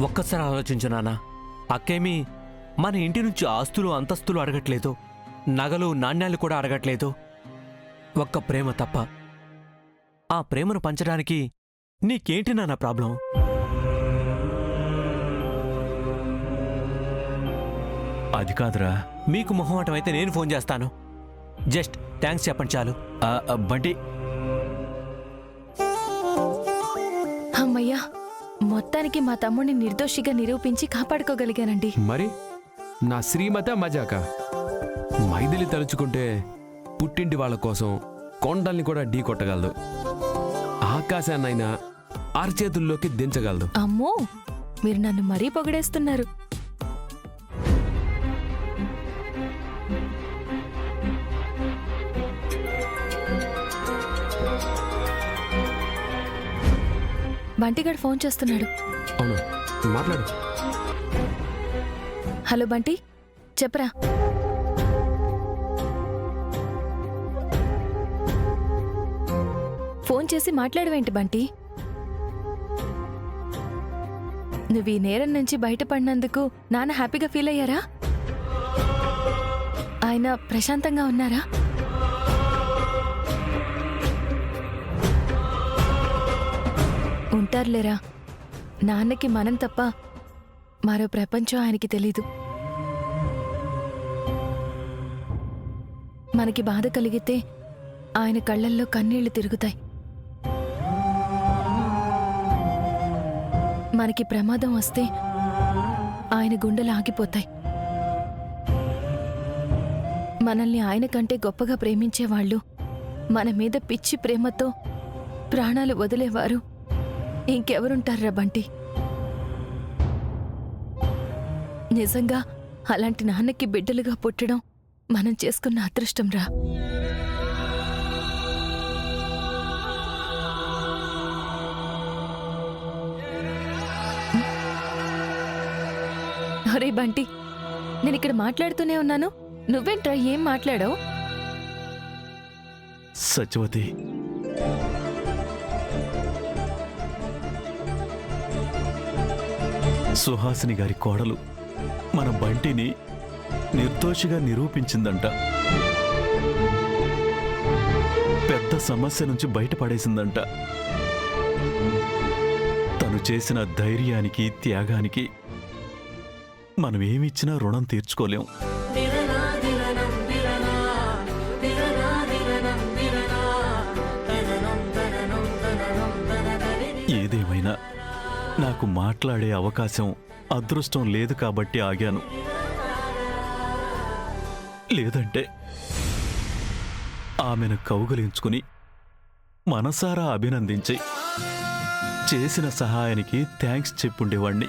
ఒక్కసారి ఆలోచించు నాన్న. అక్కేమీ మన ఇంటి నుంచి ఆస్తులు అంతస్తులు అడగట్లేదు, నగలు నాణ్యాలు కూడా అడగట్లేదు. ఒక్క ప్రేమ తప్ప. ఆ ప్రేమను పంచడానికి నీకేంటి నాన్న ప్రాబ్లం? అది కాదురా. మీకు మొహమాటం అయితే నేను ఫోన్ చేస్తాను. జస్ట్ థ్యాంక్స్ చెప్పండి చాలు. బంటి. అమ్మయ్యా, మొత్తానికి మా తమ్ముడిని నిర్దోషిగా నిరూపించి కాపాడుకోగలిగానండి. మరి నా శ్రీమత మజాక మైథిలి తలుచుకుంటే పుట్టింటి వాళ్ళ కోసం కొండల్ని కూడా ఢీ కొట్టగలదు, ఆకాశాన్నైనా అరచేతుల్లోకి దించగలదు. అమ్మో, మీరు నన్ను మరీ పొగడేస్తున్నారు. బంటిగాడు ఫోన్ చేస్తున్నాడు. అవును, మాట్లాడు. హలో బంటి, చెప్పరా. ఫోన్ చేసి మాట్లాడవేంటి బంటి? నువ్వు ఈ నేరం నుంచి బయటపడినందుకు నాన్న హ్యాపీగా ఫీల్ అయ్యారా? ఆయన ప్రశాంతంగా ఉన్నారా? ఉంటారులేరా. నాన్నకి మనం తప్ప మరో ప్రపంచం ఆయనకి తెలీదు. మనకి బాధ కలిగితే ఆయన కళ్ళల్లో కన్నీళ్లు తిరుగుతాయి. మనకి ప్రమాదం వస్తే ఆయన గుండెలు ఆగిపోతాయి. మనల్ని ఆయన కంటే గొప్పగా ప్రేమించేవాళ్ళు, మన మీద పిచ్చి ప్రేమతో ప్రాణాలు వదిలేవారు ఇంకెవరుంటారా బంటి? నిజంగా అలాంటి నాన్నకి బిడ్డలుగా పుట్టడం మనం చేసుకున్న అదృష్టం రా. అరే బంటి, నేనిక్కడ మాట్లాడుతూనే ఉన్నాను, నువ్వేంట్రా ఏం మాట్లాడావు? సత్యవతి, సుహాసిని గారి కోడలు మన బంటిని నిర్దోషిగా నిరూపించిందంట. పెద్ద సమస్య నుంచి బయటపడేసిందంట. తను చేసిన ధైర్యానికి, త్యాగానికి మనం ఏమిచ్చినా రుణం తీర్చుకోలేం. ఏదేమైనా నాకు మాట్లాడే అవకాశం, అదృష్టం లేదు కాబట్టి ఆగాను. లేదంటే ఆమెను కౌగలించుకుని మనసారా అభినందించి చేసిన సహాయానికి థ్యాంక్స్ చెప్పుండేవాణ్ణి.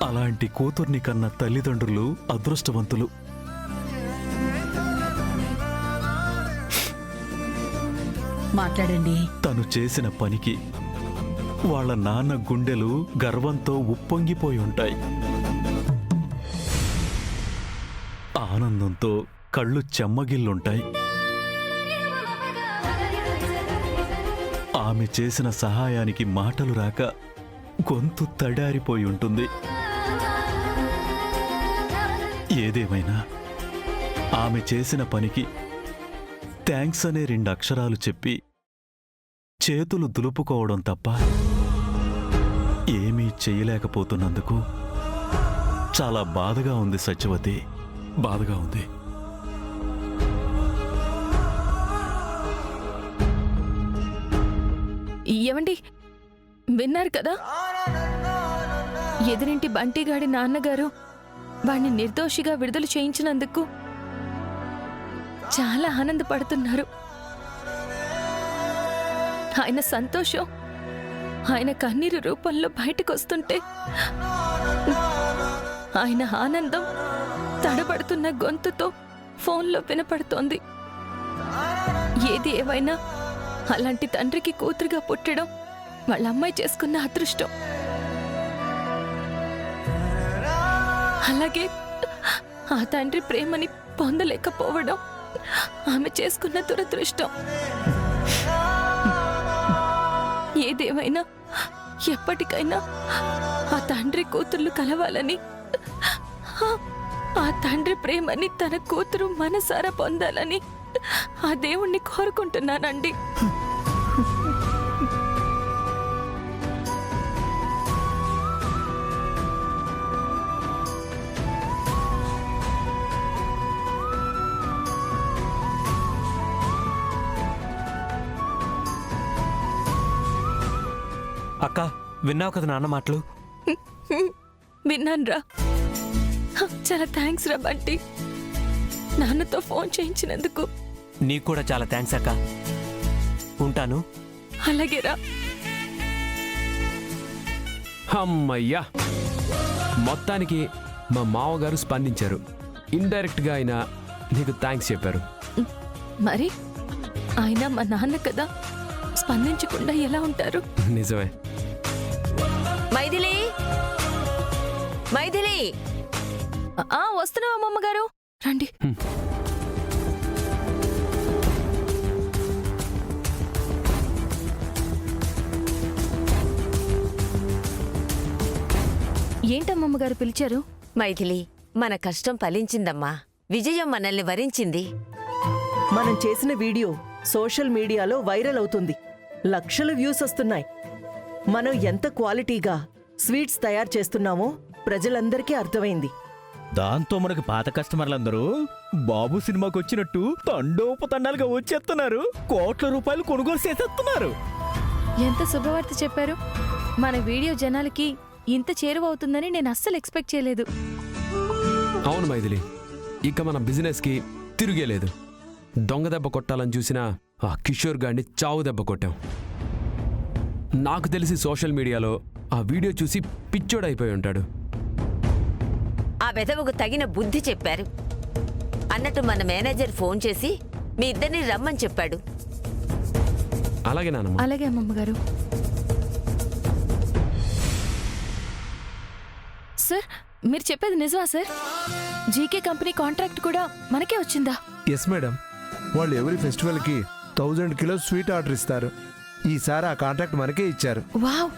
అలాంటి కూతుర్ని కన్న తల్లిదండ్రులు అదృష్టవంతులు. మాట్లాడండి. తను చేసిన పనికి వాళ్ళ నాన్న గుండెలు గర్వంతో ఉప్పొంగిపోయి ఉంటాయి. ఆనందంతో కళ్ళు చెమ్మగిల్లుంటాయి. ఆమె చేసిన సహాయానికి మాటలు రాక గొంతు తడారిపోయి ఉంటుంది. ఏదేమైనా ఆమె చేసిన పనికి థ్యాంక్స్ అనే 2 అక్షరాలు చెప్పి చేతులు దులుపుకోవడం తప్ప ఏమీ చెయ్యలేకపోతున్నందుకు చాలా బాధగా ఉంది సత్యవతి, బాధగా ఉంది. ఏమండి, విన్నారు కదా? ఎదురింటి బంటిగాడి నాన్నగారు వాణ్ణి నిర్దోషిగా విడుదల చేయించినందుకు చాలా ఆనందపడుతున్నారు. ఆయన సంతోషం ఆయన కన్నీరు రూపంలో బయటకొస్తుంటే ఆయన ఆనందం తడబడుతున్న గొంతుతో ఫోన్లో వినపడుతోంది. ఏది ఏవైనా అలాంటి తండ్రికి కూతురుగా పుట్టడం వాళ్ళ అమ్మాయి చేసుకున్న అదృష్టం. అలాగే ఆ తండ్రి ప్రేమని పొందలేకపోవడం ఆమె చేసుకున్న దురదృష్టం. ఏమైనా ఎప్పటికైనా ఆ తండ్రి కూతుర్లు కలవాలని, ఆ తండ్రి ప్రేమని తన కూతురు మనసారా పొందాలని ఆ దేవుణ్ణి కోరుకుంటున్నానండి. అక్క, విన్నావు కదా నాన్న మాటలు? విన్నాన్రా. చాలా థ్యాంక్స్ రా బంటి, నాన్నతో ఫోన్ చేయించినందుకు. నీకు కూడా చాలా థ్యాంక్స్ అక్క. ఉంటాను. అలాగేరా. అమ్మయ్యా, మొత్తానికి మా మామగారు స్పందించారు. ఇండైరెక్ట్గా ఆయన నీకు థ్యాంక్స్ చెప్పారు. మరి ఆయన మా నాన్న కదా, స్పందించకుండా ఎలా ఉంటారు? నిజమే. మైథిలి, మైథిలి, వస్తున్నావా అమ్మమ్మగారు? రండి. ఏంటమ్మమ్మగారు పిలిచారు? మైథిలి, మన కష్టం ఫలించిందమ్మా. విజయం మనల్ని వరించింది. మనం చేసిన వీడియో సోషల్ మీడియాలో వైరల్ అవుతుంది. లక్షల వ్యూస్ వస్తున్నాయి. మనం ఎంత క్వాలిటీగా స్వీట్స్ తయారు చేస్తున్నామో ప్రజలందరికీ అర్థమైంది. దాంతో మనకు పాత కస్టమర్లందరూ బాబు సినిమాకి వచ్చినట్టు తండోపతండాలుగా వచ్చేస్తున్నారు. కోట్ల రూపాయలు కొనుగోలు చేసేస్తున్నారు. ఎంత శుభవార్త చెప్పారు. మన వీడియో జనాలకి ఇంత చేరువవుతుందని నేను అస్సలు ఎక్స్పెక్ట్ చేయలేదు. అవును మైథిలి, ఇక మన బిజినెస్కి తిరిగేలేదు. దొంగ దెబ్బ కొట్టాలని చూసిన ఆ కిషోర్ గాడిని చావు దెబ్బ కొట్టాం. నాకు తెలిసి సోషల్ మీడియాలో ఆ వీడియో చూసి పిచ్చోడైపోయి ఉంటాడు. ఆ వెధవకు తగిన బుద్ధి చెప్పారు. అన్నట్టు మన మేనేజర్ ఫోన్ చేసి మీ ఇద్దరిని రమ్మని చెప్పాడు. అలాగే నానమ్మ. అలాగే అమ్మమ్మగారు. సార్, మీరు చెప్పేది నిజమా సార్? జీకే కంపెనీ కాంట్రాక్ట్ కూడా మనకే వచ్చిందా? ఎస్ మేడం, వాళ్ళు ఎవరి ఫెస్టివల్కి 1000 కిలోస్ స్వీట్ ఆర్డర్ ఇస్తారు. ఈసారి ఆ కాంట్రాక్ట్ మనకే ఇచ్చారు. Wow,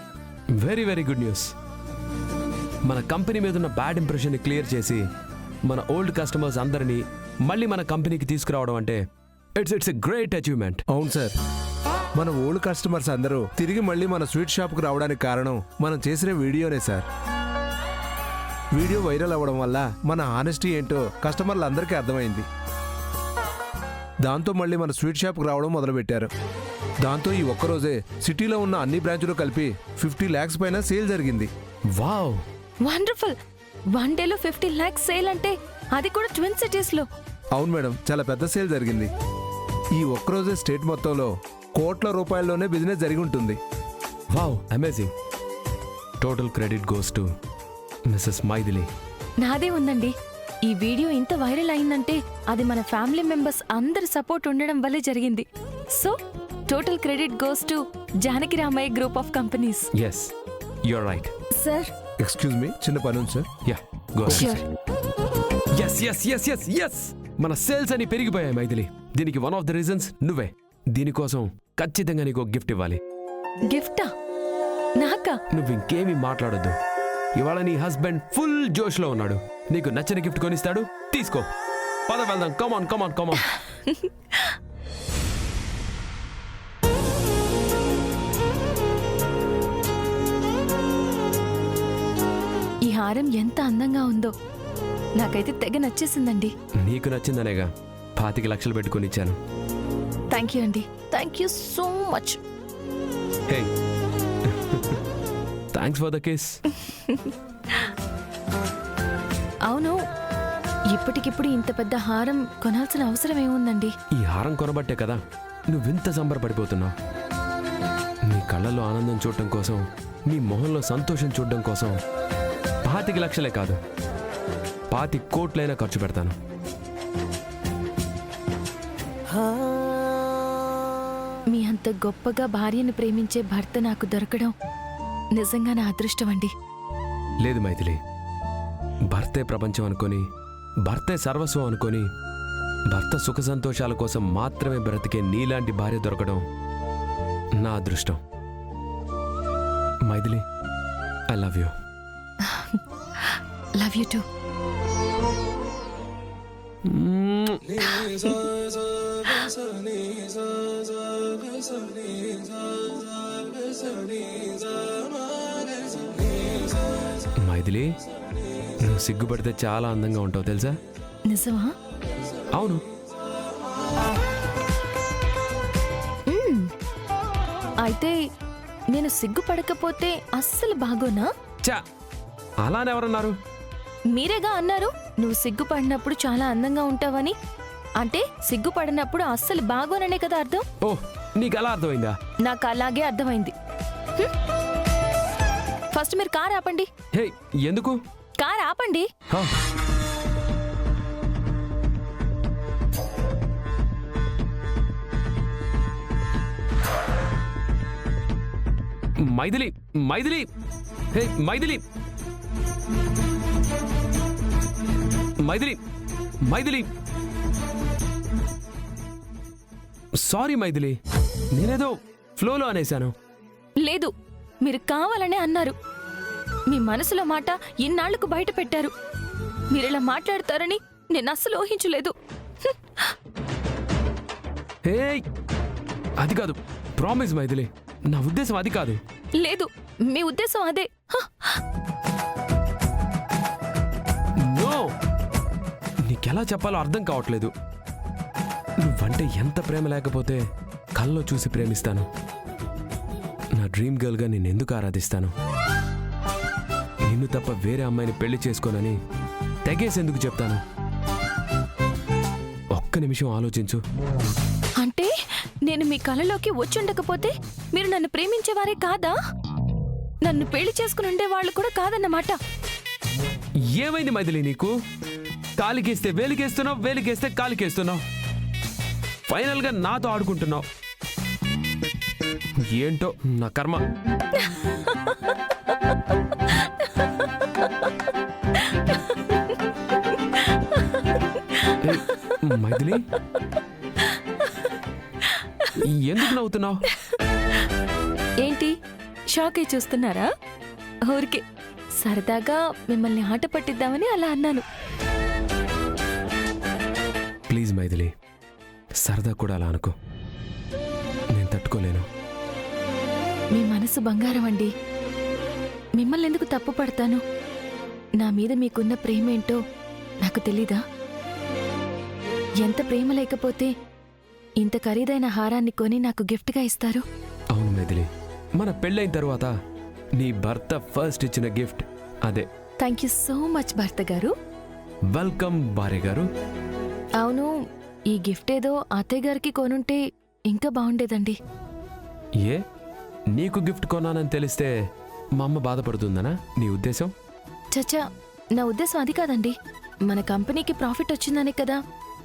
very very good news. మన కంపెనీ మీద ఉన్న బ్యాడ్ ఇంప్రెషన్ని క్లియర్ చేసి మన ఓల్డ్ కస్టమర్స్ అందరినీ మళ్ళీ మన కంపెనీకి తీసుకురావడం అంటే ఇట్స్ ఎ గ్రేట్ అచీవ్మెంట్. అవును సార్, మన ఓల్డ్ కస్టమర్స్ అందరూ తిరిగి మళ్ళీ మన స్వీట్ షాప్కి రావడానికి కారణం మనం చేసిన వీడియోనే సార్. వీడియో వైరల్ అవ్వడం వల్ల మన హానెస్టీ ఏంటో కస్టమర్లు అందరికీ అర్థమైంది. దాంతో మళ్ళీ మన స్వీట్ షాప్కి రావడం మొదలుపెట్టారు. దాంతో ఈ ఒక్కరోజే సిటీలో ఉన్న అన్ని బ్రాంచులు కలిపి 50 lakhs పైన సేల్ జరిగింది. Wow, wonderful. 1 డేలో 50 lakhs సేల్ అంటే అది కూడా ట్విన్ సిటీస్ లో. అవును మేడం, చాలా పెద్ద సేల్ జరిగింది. ఈ ఒక్కరోజే స్టేట్ మొత్తంలో కోట్ల రూపాయల్లోనే బిజినెస్ జరిగి ఉంటుంది. Wow, amazing. Total credit goes to Mrs Mythili. నాదే ఉందండి. ఈ వీడియో ఇంత వైరల్ అయిందంటే అది మన ఫ్యామిలీ మెంబర్స్ అందరి సపోర్ట్ ఉండడం వల్లే జరిగింది. So total credit goes to Janaki Ramaiah group of companies. Yes, you're right. Sir, excuse me, చిన్న పని ఉంది sir. Yeah, go. Sure. Yes yes yes yes yes, మన సేల్స్ అని పెరిగిపోయాయి మైథిలి. దీనికి వన్ ఆఫ్ ద రీజన్స్ నువ్వే. దీనికోసం ఖచ్చితంగా నీకు గిఫ్ట్ ఇవ్వాలి. గిఫ్టా? నాకా? నువ్వు ఇంకేమీ మాట్లాడొద్దు. ఇవాళ నీ హస్బెండ్ ఫుల్ జోష్లో ఉన్నాడు. నీకు నచ్చిన గిఫ్ట్ కొనిస్తాడు, తీసుకో. పద వెళ్దాం. కమాన్ కమాన్ కమాన్. ఈ హారం ఎంత అందంగా ఉందో. నాకైతే తెగ నచ్చేసిందండి. నీకు నచ్చిందనేగా 25 లక్షలు పెట్టుకొని ఇచ్చాను. థ్యాంక్ యూ అండి. Thank you so much. Hey, thanks for the kiss. అవును, ఇప్పటికిప్పుడు ఇంత పెద్ద హారం కొనాల్సిన అవసరం ఏముందండి? ఈ హారం కొనబట్టే కదా నువ్వింత సంబరపడిపోతున్నావు. నీ కళ్ళల్లో ఆనందం చూడటం కోసం, నీ మొహంలో సంతోషం చూడడం కోసం 25 లక్షలే కాదు, 25 కోట్లైనా ఖర్చు పెడతాను. మీ అంత గొప్పగా భార్యను ప్రేమించే భర్త నాకు దొరకడం నిజంగా నా అదృష్టం అండి. లేదు మైథిలి, భర్తే ప్రపంచం అనుకొని, భర్తే సర్వస్వం అనుకొని, భర్త సుఖ సంతోషాల కోసం మాత్రమే బ్రతికే నీలాంటి భార్య దొరకడం నా అదృష్టం. Mythili, I love you. Love you too. Mythili, నువ్వు సిగ్గుపడితే చాలా అందంగా ఉంటావు తెలుసా? నిజమా? అవును. అయితే నేను సిగ్గుపడకపోతే అస్సలు బాగోనా? చా, అలానే ఎవరన్నారు? మీరేగా అన్నారు నువ్వు సిగ్గుపడినప్పుడు చాలా అందంగా ఉంటావని. అంటే సిగ్గుపడినప్పుడు అస్సలు బాగోననే కదా అర్థం? ఓ, నీకు ఎలా అర్థమైందా? నాకు అలాగే అర్థమైంది. ఫస్ట్ మీరు కార్ ఆపండి. హే, ఎందుకు? కార్ ఆపండి. హా. మైథిలి, మైథిలి, హే మైథిలి, మైథిలి, మైథిలి, సారీ మైథిలి, నేనేదో ఫ్లోలో అనేశాను. లేదు, మీరు కావాలనే అన్నారు. మీ మనసులో మాట ఇన్నాళ్లకు బయట పెట్టారు. మీరిలా మాట్లాడతారని నేను అస్సలు ఊహించలేదు. హే, అది కాదు, ప్రామిస్ మైథిలి, నా ఉద్దేశం అది కాదు. లేదు, మీ ఉద్దేశం అదే. నో, నీకెలా చెప్పాలో అర్థం కావట్లేదు. నువ్వంటే ఎంత ప్రేమ లేకపోతే కల్లో చూసి ప్రేమిస్తాను. నా డ్రీమ్ గర్ల్గా నేనెందుకు ఆరాధిస్తాను? నిన్ను తప్ప వేరే అమ్మాయిని పెళ్లి చేసుకోనని తెగేసేందుకు చెప్తాను? ఒక్క నిమిషం ఆలోచించు. అంటే నేను మీ కలలోకి వచ్చుండకపోతే మీరు నన్ను ప్రేమించేవారే కాదా? నన్ను పెళ్లి చేసుకుని ఉండేవాళ్ళు కూడా కాదన్నమాట. ఏమైంది మైథిలి నీకు? కాలికేస్తే వేలికేస్తున్నావు, వేలికేస్తే కాలికేస్తున్నావు. ఫైనల్గా నాతో ఆడుకుంటున్నావు. ఏంటో నా కర్మ. ఏయ్, మైథిలి, ఎందుకు నవ్వుతున్నావు? ఏంటి షాక్ అయి చూస్తున్నారా? ఊరికే సరదాగా మిమ్మల్ని ఆట పట్టిద్దామని అలా అన్నాను. ప్లీజ్ మైథిలి, సరదా కూడా అలా అనుకో. నేను తట్టుకోలేను. మీ మనసు బంగారం అండి. మిమ్మల్ని ఎందుకు తప్పు పడతాను? నా మీద మీకున్న ప్రేమేంటో నాకు తెలీదా? ఎంత ప్రేమ లేకపోతే ఇంత ఖరీదైన హారాన్ని కొని నాకు గిఫ్ట్గా ఇస్తారు? అవును మైథిలి, మన పెళ్ళైన తర్వాత నీ భర్త ఫస్ట్ ఇచ్చిన గిఫ్ట్ అదే. థ్యాంక్ యూ సో మచ్ భర్త గారు. వెల్కమ్ భార్య గారు. అవును, ఈ గిఫ్ట్ ఏదో అత్తయ్య గారికి కొనుంటే ఇంకా బాగుండేదండి. ఏ, నీకు గిఫ్ట్ కొన్నానని తెలిస్తే మా అమ్మ బాధపడుతుందనా నీ ఉద్దేశం? చచ్చా, నా ఉద్దేశం అది కాదండి. మన కంపెనీకి ప్రాఫిట్ వచ్చిందనే కదా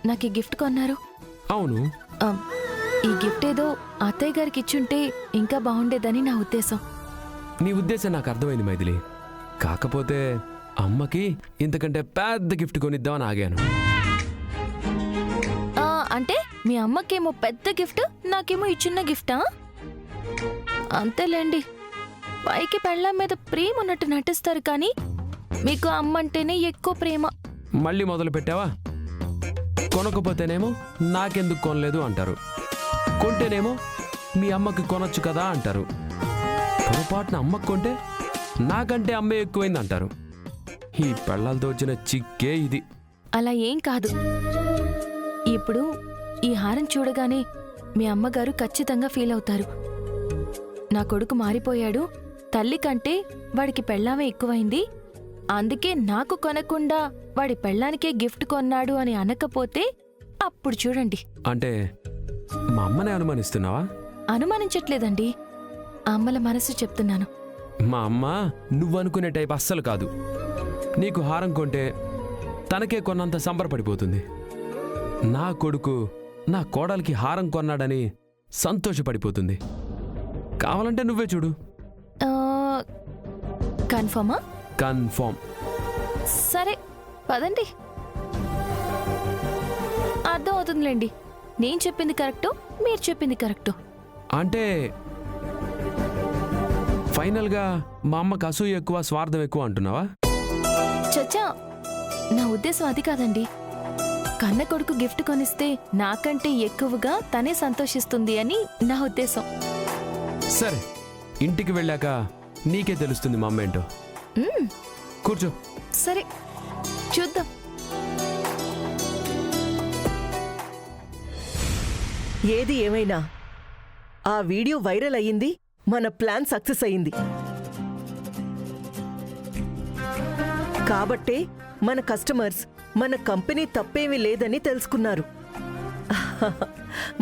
నాకు ఈ గిఫ్ట్ కొన్నారు. అవును. ఈ గిఫ్ట్ ఏదో అత్తయ్య గారికి ఇచ్చుంటే ఇంకా బాగుండేదని నా ఉద్దేశం. నీ ఉద్దేశం నాకు అర్థమైంది మైథిలి. కాకపోతే అమ్మకి ఇంతకంటే పెద్ద గిఫ్ట్ కొనిద్దామని ఆగాను. అంటే మీ అమ్మకేమో పెద్ద గిఫ్ట్, నాకేమో ఈ చిన్న గిఫ్టా? అంతేలేండి, పైకి పెళ్ళాం మీద ప్రేమ ఉన్నట్టు నటిస్తారు కానీ మీకు అమ్మంటేనే ఎక్కువ ప్రేమ. మళ్ళీ మొదలు పెట్టావా? కొనకపోతేనేమో నాకెందుకు కొనలేదు అంటారు, కొంటేనేమో మీ అమ్మకి కొనొచ్చు కదా అంటారు. పొరపాటున అమ్మకు కొంటే నాకంటే అమ్మే ఎక్కువైంది అంటారు. ఈ పెళ్ళాలతో వచ్చిన చిక్కే ఇది. అలా ఏం కాదు. ఇప్పుడు ఈ హారం చూడగానే మీ అమ్మగారు ఖచ్చితంగా ఫీల్ అవుతారు. నా కొడుకు మారిపోయాడు, తల్లి కంటే వాడికి పెళ్ళామే ఎక్కువైంది, అందుకే నాకు కొనకుండా వాడి పెళ్ళానికే గిఫ్ట్ కొన్నాడు అని అనకపోతే అప్పుడు చూడండి. అంటే మా అమ్మనే అనుమానిస్తున్నావా? అనుమానించట్లేదండి, అమ్మల మనసు చెప్తున్నాను. మా అమ్మ నువ్వనుకునే టైప్ అస్సలు కాదు. నీకు హారం కొంటే తనకే కొన్నంత సంబరపడిపోతుంది. నా కొడుకు నా కోడలికి హారం కొన్నాడని సంతోషపడిపోతుంది. కావాలంటే నువ్వే చూడు. కన్ఫర్మా? కన్ఫర్మ్. సరే పదండి, అర్థం అవుతుందిలేండి. నేను చెప్పింది కరెక్టో, మీరు చెప్పింది కరెక్టో. అంటే ఫైనల్గా మా అమ్మకు అసూయ ఎక్కువ స్వార్థం ఎక్కువ అంటున్నావా? చచ్చా, నా ఉద్దేశం అది కాదండి. కన్న కొడుకు గిఫ్ట్ కొనిస్తే నాకంటే ఎక్కువగా తనే సంతోషిస్తుంది అని నా ఉద్దేశం. సరే, ఇంటికి వెళ్ళాక నీకే తెలుస్తుంది మా అమ్మ ఏంటో. మ్మ్, కూర్చో. సరే చూద్దాం. ఏది ఏమైనా ఆ వీడియో వైరల్ అయ్యింది, మన ప్లాన్ సక్సెస్ అయింది. కాబట్టే మన కస్టమర్స్ మన కంపెనీ తప్పేమీ లేదని తెలుసుకున్నారు.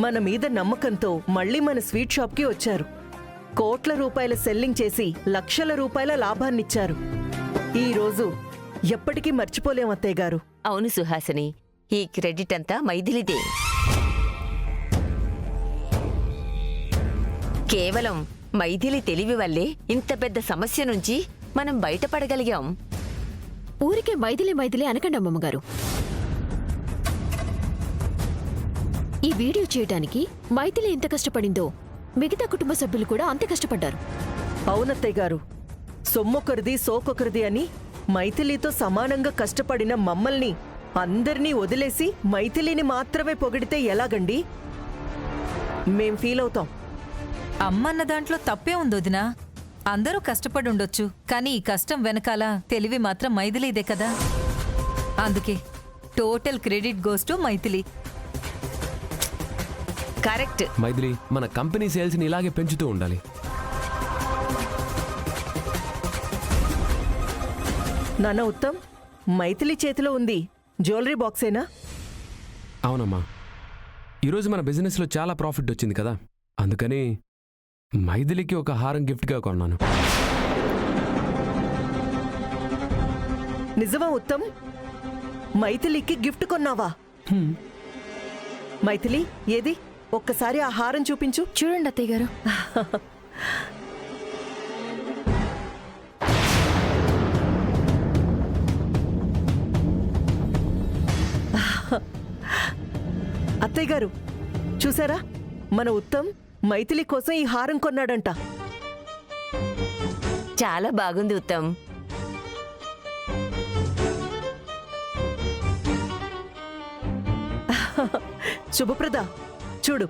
మన మీద నమ్మకంతో మళ్ళీ మన స్వీట్ షాప్కి వచ్చారు. కోట్ల రూపాయల సెల్లింగ్ చేసి లక్షల రూపాయల లాభాన్నిచ్చారు. ఈ రోజు ఎప్పటికీ మర్చిపోలేం అత్తయ్య గారు. అవును సుహాసిని, ఈ క్రెడిట్ అంతా మైథిలిదే. కేవలం మైథిలి తెలివి వల్లే ఇంత పెద్ద సమస్య నుంచి మనం బయటపడగలిగాం. ఊరికే మైథిలి మైథిలి అనకండి అమ్మమ్మగారు. ఈ వీడియో చేయటానికి మైథిలి ఎంత కష్టపడిందో మిగతా కుటుంబ సభ్యులు కూడా అంతే కష్టపడ్డారు. అవునత్తయ్య గారు, సొమ్మొకరిది సోకొకరిది అని మైథిలితో సమానంగా కష్టపడిన మమ్మల్ని అందర్నీ వదిలేసి మైథిలిని మాత్రమే పొగిడితే ఎలాగండి? మేం ఫీల్ అవుతాం. అమ్మన్న దాంట్లో తప్పే ఉంది వదినా. అందరూ కష్టపడి ఉండొచ్చు, కానీ ఈ కష్టం వెనకాల తెలివి మాత్రం మైథిలిదే కదా. అందుకే total credit goes to Mythili. Correct. Mythili, మన కంపెనీ సేల్స్ని ఇలాగే పెంచుతూ ఉండాలి. నాన్న ఉత్తమ్, మైథిలి చేతిలో ఉంది జ్యువెలరీ బాక్సేనా? అవునమ్మా, ఈరోజు మన బిజినెస్లో చాలా ప్రాఫిట్ వచ్చింది కదా, అందుకని మైథిలికి ఒక హారం గిఫ్ట్గా కొన్నాను. నిజమా ఉత్తమ్? మైథిలికి గిఫ్ట్ కొన్నావా? మైథిలి, ఏది ఒక్కసారి ఆ హారం చూపించు. చూడండి అత్తయ్య గారు. అత్తయ్య గారు చూసారా, మన ఉత్తమ్ మైథిలి కోసం ఈ హారం కొన్నాడంట. చాలా బాగుంది ఉత్తమ్. శుభప్రద, చూడు,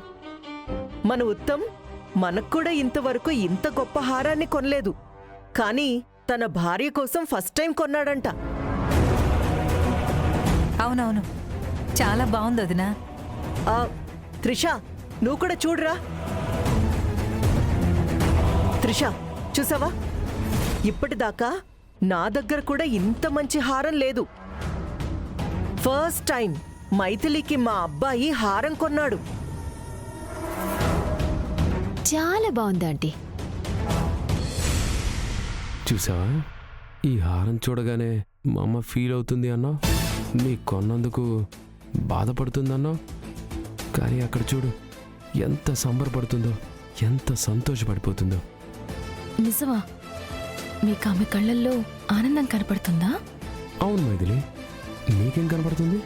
మన ఉత్తమ్ మనకు కూడా ఇంతవరకు ఇంత గొప్ప హారాన్ని కొనలేదు, కానీ తన భార్య కోసం ఫస్ట్ టైం కొన్నాడంట. అవునవును, చాలా బాగుంది వదినా. త్రిష, నువ్వు కూడా చూడురా. త్రిష, చూసావా, ఇప్పటిదాకా నా దగ్గర కూడా ఇంత మంచి హారం లేదు. ఫస్ట్ టైం మైథిలికి మా అబ్బాయి హారం కొన్నాడు. చాలా బాగుంది ఆంటీ. చూసావా, ఈ హారం చూడగానే మా అమ్మ ఫీల్ అవుతుంది అన్నావు, నీ కొన్నందుకు బాధపడుతుందన్నావు, కానీ అక్కడ చూడు ఎంత సంబరపడుతుందో, ఎంత సంతోషపడిపోతుందో. నిజమా? మీకు ఆమె కళ్ళల్లో ఆనందం కనపడుతుందా? అవును మైథిలి, నీకేం కనపడుతుంది?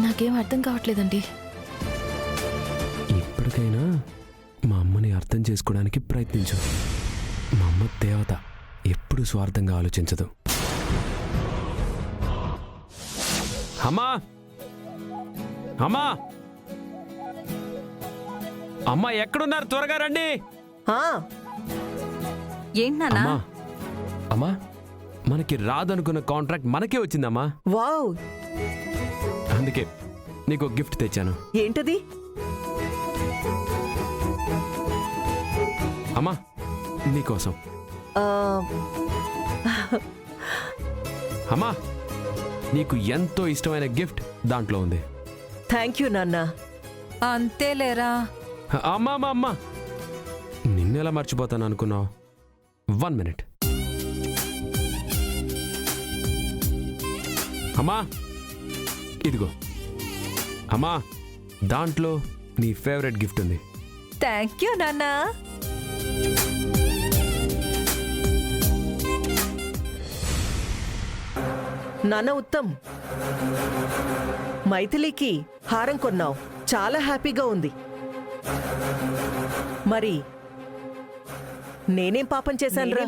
నాకేం అర్థం కావట్లేదండి. ఇప్పటికైనా మా అమ్మని అర్థం చేసుకోవడానికి ప్రయత్నించు. మా అమ్మ దేవత, ఎప్పుడు స్వార్థంగా ఆలోచించదు. అమ్మా, అమ్మా, అమ్మా, ఎక్కడున్నారు? త్వరగా రండి. ఏంటన్నా? అమ్మా, అమ్మా, మనకి రాదనుకున్న కాంట్రాక్ట్ మనకే వచ్చిందమ్మా. వావ్, అందుకే నీకు గిఫ్ట్ తెచ్చాను. ఏంటది? అమ్మా, నీకోసం. అమ్మా, నీకు ఎంతో ఇష్టమైన గిఫ్ట్ దాంట్లో ఉంది. థ్యాంక్ యూ నాన్న. అంతేలేరా. అమ్మా, అమ్మా, అమ్మా, నిన్నెలా మర్చిపోతాను అనుకున్నావు? 1 minute. అమ్మా, ఇదిగో. అమ్మా, దాంట్లో నీ ఫేవరెట్ గిఫ్ట్ ఉంది. థ్యాంక్ యూ నాన్నా. నాన్న ఉత్తమ్, మైథిలికి హారం కొన్నావు, చాలా హ్యాపీగా ఉంది. మరి నేనేం పాపం చేశాను రా?